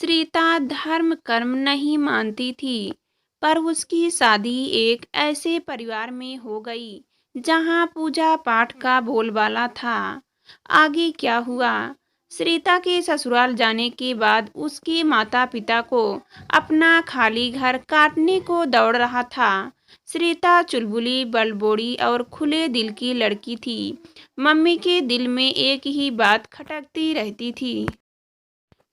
श्रीता धर्म कर्म नहीं मानती थी, पर उसकी शादी एक ऐसे परिवार में हो गई जहां पूजा पाठ का बोलबाला था। आगे क्या हुआ? श्रीता के ससुराल जाने के बाद उसके माता पिता को अपना खाली घर काटने को दौड़ रहा था। श्रीता चुलबुली बलबोड़ी और खुले दिल की लड़की थी। मम्मी के दिल में एक ही बात खटकती रहती थी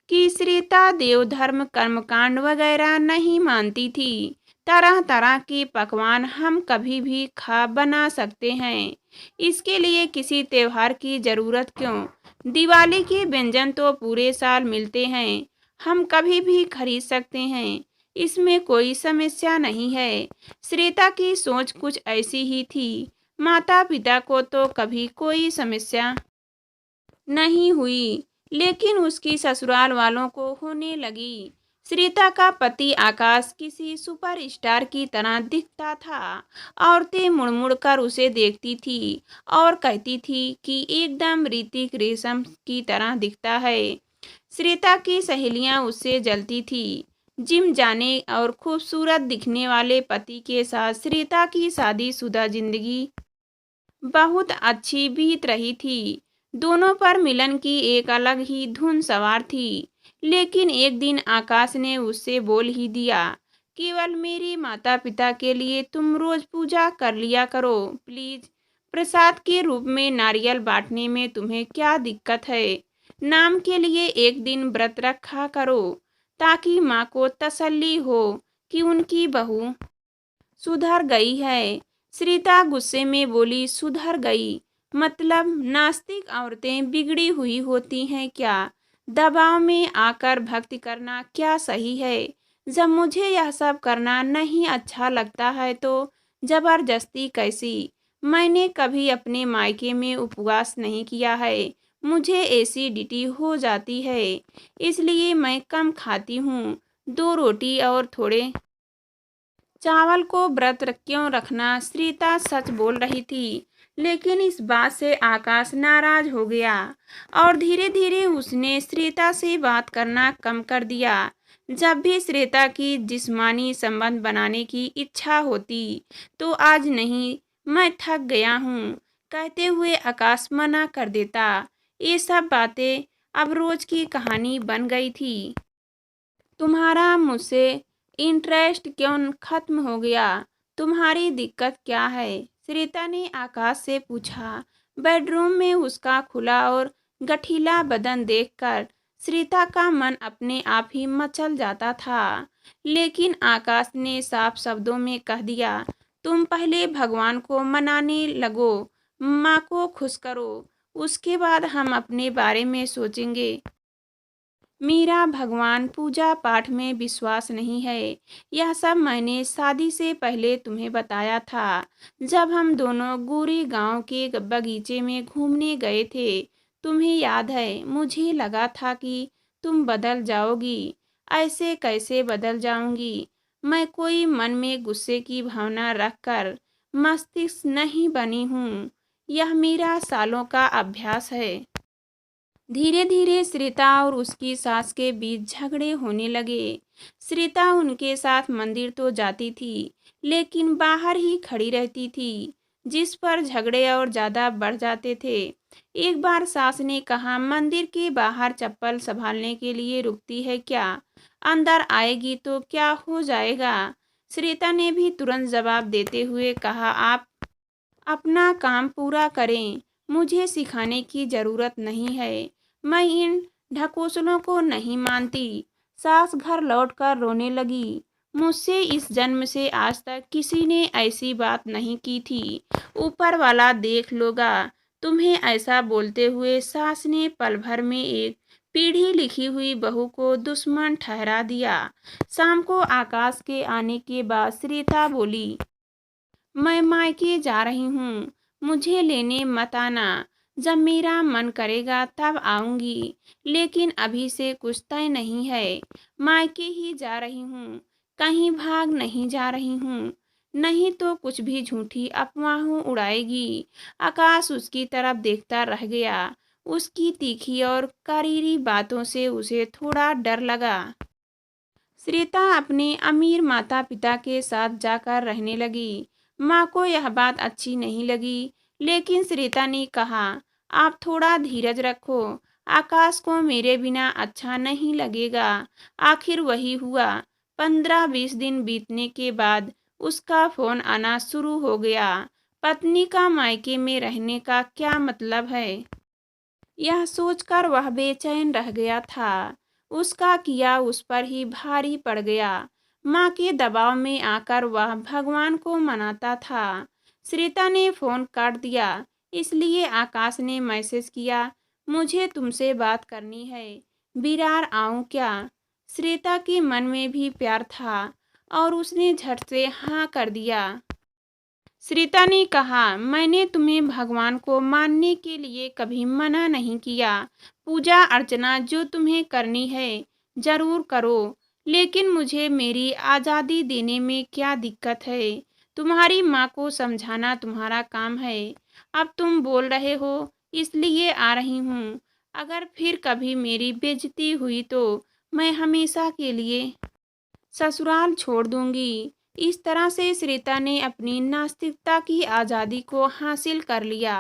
कि श्रीता देव धर्म कर्मकांड वगैरह नहीं मानती थी। तरह तरह के पकवान हम कभी भी खा बना सकते हैं, इसके लिए किसी त्योहार की जरूरत क्यों? दिवाली के व्यंजन तो पूरे साल मिलते हैं, हम कभी भी खरीद सकते हैं, इसमें कोई समस्या नहीं है। श्रीता की सोच कुछ ऐसी ही थी। माता पिता को तो कभी कोई समस्या नहीं हुई, लेकिन उसकी ससुराल वालों को होने लगी। श्रीता का पति आकाश किसी सुपरस्टार की तरह दिखता था। औरतें मुड़-मुड़ कर उसे देखती थी और कहती थी कि एकदम ऋतिक रेशम की तरह दिखता है। श्रीता की सहेलियां उससे जलती थी। जिम जाने और खूबसूरत दिखने वाले पति के साथ श्रीता की शादीशुदा जिंदगी बहुत अच्छी बीत रही थी। दोनों पर मिलन की एक अलग ही धुन सवार थी। लेकिन एक दिन आकाश ने उससे बोल ही दिया, केवल मेरे माता पिता के लिए तुम रोज पूजा कर लिया करो प्लीज। प्रसाद के रूप में नारियल बांटने में तुम्हें क्या दिक्कत है? नाम के लिए एक दिन व्रत रखा करो, ताकि माँ को तसल्ली हो कि उनकी बहू सुधर गई है। श्रीता गुस्से में बोली, सुधर गई मतलब नास्तिक औरतें बिगड़ी हुई होती हैं क्या? दबाव में आकर भक्ति करना क्या सही है? जब मुझे यह सब करना नहीं अच्छा लगता है तो जबरदस्ती कैसी? मैंने कभी अपने मायके में उपवास नहीं किया है, मुझे एसिडिटी हो जाती है, इसलिए मैं कम खाती हूँ। 2 रोटी और थोड़े चावल को व्रत क्यों रखना? श्रीता सच बोल रही थी, लेकिन इस बात से आकाश नाराज हो गया और धीरे धीरे उसने श्रीता से बात करना कम कर दिया। जब भी श्रीता की जिस्मानी संबंध बनाने की इच्छा होती तो आज नहीं, मैं थक गया हूँ कहते हुए आकाश मना कर देता। ये सब बातें अब रोज की कहानी बन गई थी। तुम्हारा मुझसे इंटरेस्ट क्यों खत्म हो गया? तुम्हारी दिक्कत क्या है? श्रीता ने आकाश से पूछा। बेडरूम में उसका खुला और गठीला बदन देखकर श्रीता का मन अपने आप ही मचल जाता था। लेकिन आकाश ने साफ शब्दों में कह दिया, तुम पहले भगवान को मनाने लगो, माँ को खुश करो, उसके बाद हम अपने बारे में सोचेंगे। मेरा भगवान पूजा पाठ में विश्वास नहीं है। यह सब मैंने शादी से पहले तुम्हें बताया था, जब हम दोनों गोरे गांव के बगीचे में घूमने गए थे। तुम्हें याद है? मुझे लगा था कि तुम बदल जाओगी। ऐसे कैसे बदल जाऊंगी? मैं कोई मन में गुस्से की भावना रखकर मस्तिष्क नहीं बनी हूँ। यह मेरा सालों का अभ्यास है। धीरे धीरे श्रीता और उसकी सास के बीच झगड़े होने लगे। श्रीता उनके साथ मंदिर तो जाती थी, लेकिन बाहर ही खड़ी रहती थी, जिस पर झगड़े और ज्यादा बढ़ जाते थे। एक बार सास ने कहा, मंदिर के बाहर चप्पल संभालने के लिए रुकती है क्या? अंदर आएगी तो क्या हो जाएगा? श्रीता ने भी तुरंत जवाब देते हुए कहा, आप अपना काम पूरा करें, मुझे सिखाने की जरूरत नहीं है। मैं इन ढकोसलों को नहीं मानती। सास घर लौटकर रोने लगी। मुझसे इस जन्म से आज तक किसी ने ऐसी बात नहीं की थी। ऊपर वाला देख लोगा। तुम्हें ऐसा बोलते हुए सास ने पल भर में एक पीढ़ी लिखी हुई बहू को दुश्मन ठहरा दिया। शाम को आकाश के आने के बाद श्रीता बोली, मैं मायके जा रही हूँ, मुझे लेने मत आना। जब मेरा मन करेगा तब आऊंगी, लेकिन अभी से कुछ तय नहीं है। मायके ही जा रही हूँ, कहीं भाग नहीं जा रही हूँ, नहीं तो कुछ भी झूठी अफवाहों उड़ाएगी। आकाश उसकी तरफ देखता रह गया। उसकी तीखी और करीरी बातों से उसे थोड़ा डर लगा। श्वेता अपने अमीर माता पिता के साथ जाकर रहने लगी। माँ को यह बात अच्छी नहीं लगी, लेकिन श्वेता ने कहा, आप थोड़ा धीरज रखो, आकाश को मेरे बिना अच्छा नहीं लगेगा। आखिर वही हुआ। 15-20 दिन बीतने के बाद उसका फोन आना शुरू हो गया। पत्नी का मायके में रहने का क्या मतलब है, यह सोचकर वह बेचैन रह गया था। उसका किया उस पर ही भारी पड़ गया। माँ के दबाव में आकर वह भगवान को मनाता था। श्वेता ने फोन काट दिया, इसलिए आकाश ने मैसेज किया, मुझे तुमसे बात करनी है, विरार आऊं क्या? श्वेता के मन में भी प्यार था और उसने झट से हाँ कर दिया। श्वेता ने कहा, मैंने तुम्हें भगवान को मानने के लिए कभी मना नहीं किया। पूजा अर्चना जो तुम्हें करनी है जरूर करो, लेकिन मुझे मेरी आज़ादी देने में क्या दिक्कत है? तुम्हारी माँ को समझाना तुम्हारा काम है। अब तुम बोल रहे हो इसलिए आ रही हूँ। अगर फिर कभी मेरी बेइज्जती हुई तो मैं हमेशा के लिए ससुराल छोड़ दूंगी। इस तरह से श्वेता ने अपनी नास्तिकता की आज़ादी को हासिल कर लिया।